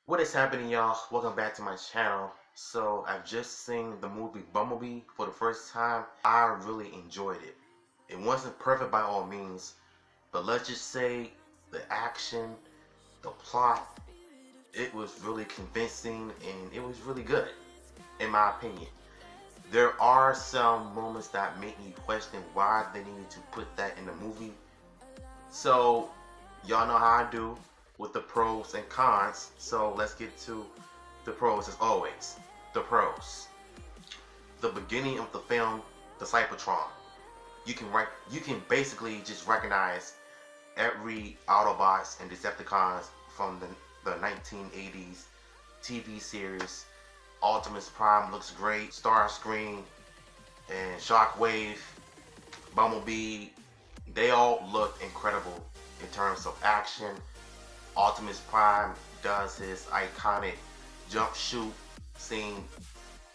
What is happening, y'all? Welcome back to my channel. So I've just seen the movie Bumblebee for the first time. I really enjoyed it. It wasn't perfect by all means, but let's just say the action, the plot, it was really convincing and it was really good, in my opinion. There are some moments that make me question why they needed to put that in the movie. So y'all know how I do with the pros and cons. So let's get to the pros as always. The pros. The beginning of the film, the Cybertron. You can basically just recognize every Autobots and Decepticons from the 1980s TV series. Optimus Prime looks great. Starscream and Shockwave, Bumblebee, they all look incredible in terms of action. Optimus Prime does his iconic jump shoot scene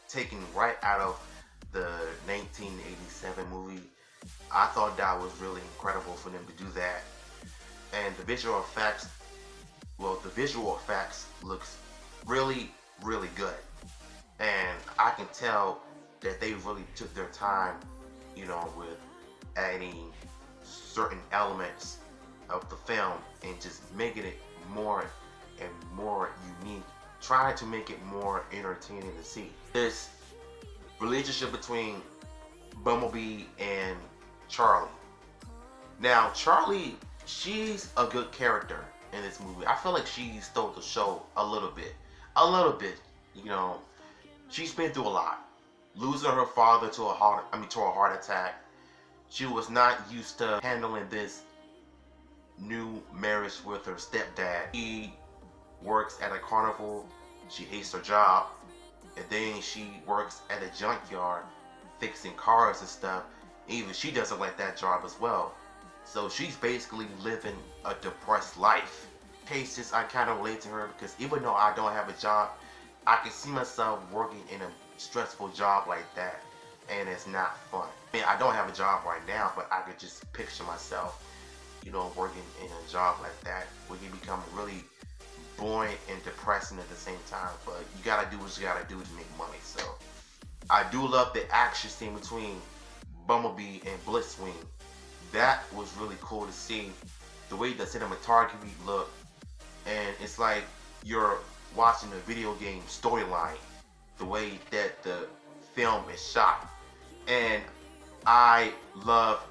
taken right out of the 1987 movie. I thought that was really incredible for them to do that. And the visual effects, looks really, really good. And I can tell that they really took their time, with adding certain elements of the film and just making it more and more unique, trying to make it more entertaining to see. This relationship between Bumblebee and Charlie. Now, Charlie, she's a good character in this movie. I feel like she stole the show a little bit. She's been through a lot. Losing her father to a heart attack. She was not used to handling this new marriage with her stepdad. She works at a carnival. She hates her job. And then she works at a junkyard fixing cars and stuff. Even she doesn't like that job as well. So she's basically living a depressed life. Cases I kind of relate to her because even though I don't have a job, I can see myself working in a stressful job like that, and it's not fun. I mean, I don't have a job right now, but I could just picture myself, working in a job like that, where you become really boring and depressing at the same time. But you gotta do what you gotta do to make money. So I do love the action scene between Bumblebee and Blitzwing. That was really cool to see. The way the cinematography looked, and it's like you're watching a video game storyline, the way that the film is shot. And I love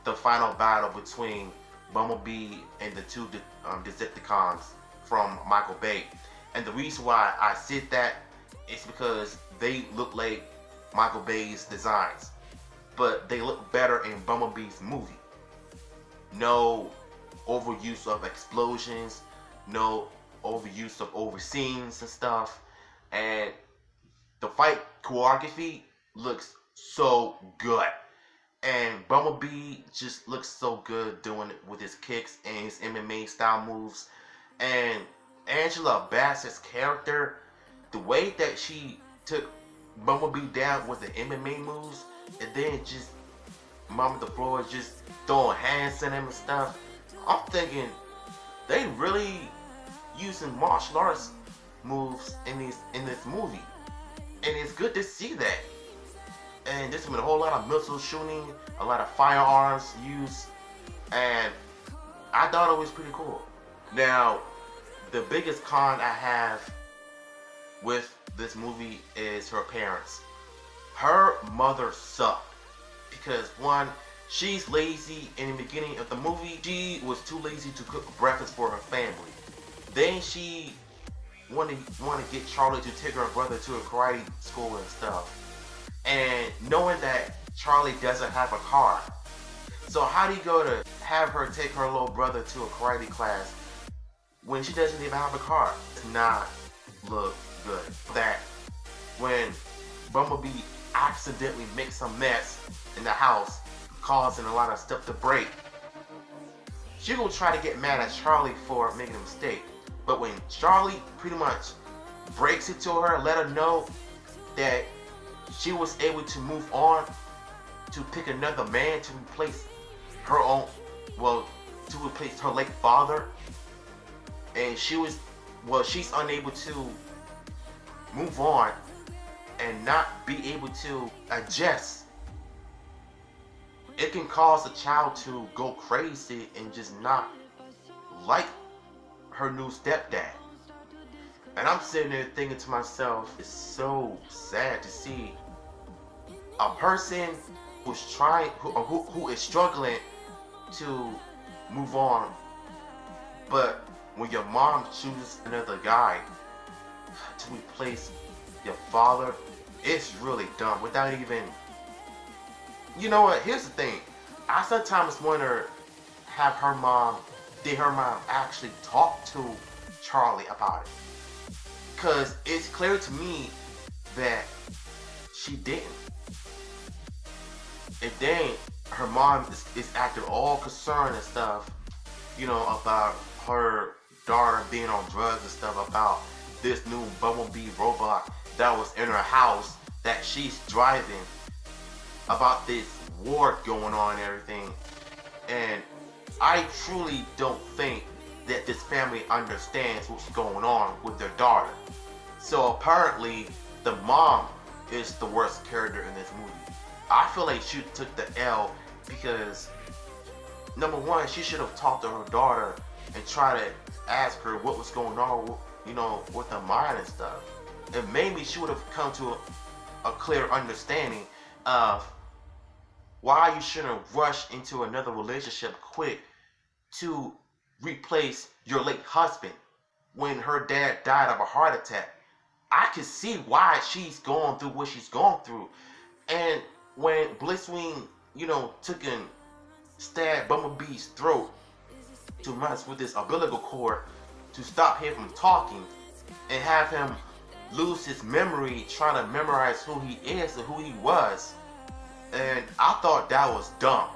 the final battle between Bumblebee and the two Decepticons from Michael Bay. And the reason why I said that is because they look like Michael Bay's designs, but they look better in Bumblebee's movie. No overuse of explosions, no overuse of overscenes and stuff, and the fight choreography looks so good. And Bumblebee just looks so good doing it with his kicks and his MMA style moves. And Angela Bassett's character, the way that she took Bumblebee down with the MMA moves, and then just mom the floor, just throwing hands at him and stuff. I'm thinking they really using martial arts moves in this movie, and it's good to see that. And there's been a whole lot of missile shooting, a lot of firearms used, and I thought it was pretty cool. Now, the biggest con I have with this movie is her parents. Her mother sucked because, one, she's lazy. In the beginning of the movie, she was too lazy to cook breakfast for her family. Then she wanted to get Charlie to take her brother to a karate school and stuff. And knowing that Charlie doesn't have a car. So how do you go to have her take her little brother to a karate class when she doesn't even have a car? It's not look good. That when Bumblebee accidentally makes a mess in the house, causing a lot of stuff to break, she gonna try to get mad at Charlie for making a mistake. But when Charlie pretty much breaks it to her, let her know that she was able to move on to pick another man to replace her own, to replace her late father, and she was well, she's unable to move on and not be able to adjust, it can cause a child to go crazy and just not like her new stepdad. And I'm sitting there thinking to myself, it's so sad to see a person who's trying, who is struggling to move on, but when your mom chooses another guy to replace your father, it's really dumb. Without even, you know what? Here's the thing. I sometimes wonder, did her mom actually talk to Charlie about it? Because it's clear to me that she didn't. And then her mom is acting all concerned and stuff, you know, about her daughter being on drugs and stuff, about this new Bumblebee robot that was in her house that she's driving, about this war going on and everything. And I truly don't think that this family understands what's going on with their daughter. So apparently the mom is the worst character in this movie. I feel like she took the L because, number one, she should have talked to her daughter and tried to ask her what was going on, you know, with her mind and stuff. And maybe she would have come to a clear understanding of why you shouldn't rush into another relationship quick to replace your late husband when her dad died of a heart attack. I can see why she's going through what she's going through. And when Blisswing, you know, took and stabbed Bumblebee's throat to mess with his umbilical cord to stop him from talking and have him lose his memory trying to memorize who he is and who he was. And I thought that was dumb,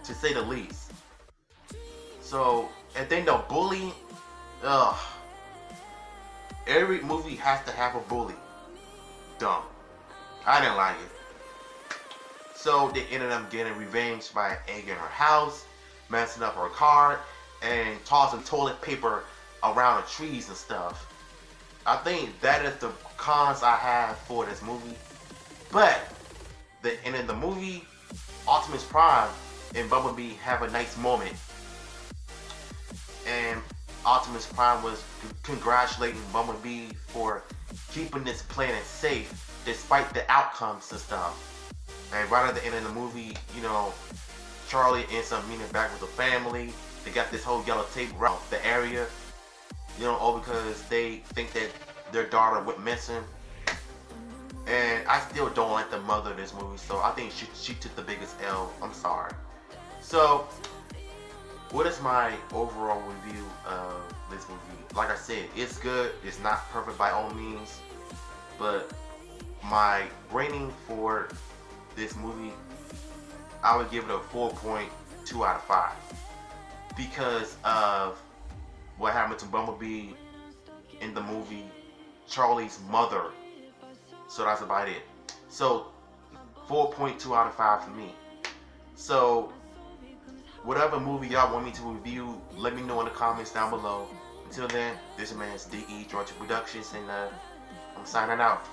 to say the least. So, and then the bully, ugh. Every movie has to have a bully. Dumb. I didn't like it. So they ended up getting revenge by egging her house, messing up her car, and tossing toilet paper around the trees and stuff. I think that is the cons I have for this movie. But the end of the movie, Optimus Prime and Bumblebee have a nice moment. And Optimus Prime was congratulating Bumblebee for keeping this planet safe despite the outcomes and stuff. And right at the end of the movie, you know, Charlie ends up meeting back with the family. They got this whole yellow tape around the area, you know, all because they think that their daughter went missing. And I still don't like the mother of this movie, so I think she took the biggest L. I'm sorry. So, what is my overall review of this movie? Like I said, it's good. It's not perfect by all means, but my rating for this movie, I would give it a 4.2 out of 5 because of what happened to Bumblebee in the movie, Charlie's mother. So that's about it. So 4.2 out of 5 for me. So whatever movie y'all want me to review, let me know in the comments down below. Until then, this man's DE Georgia Productions, and I'm signing out.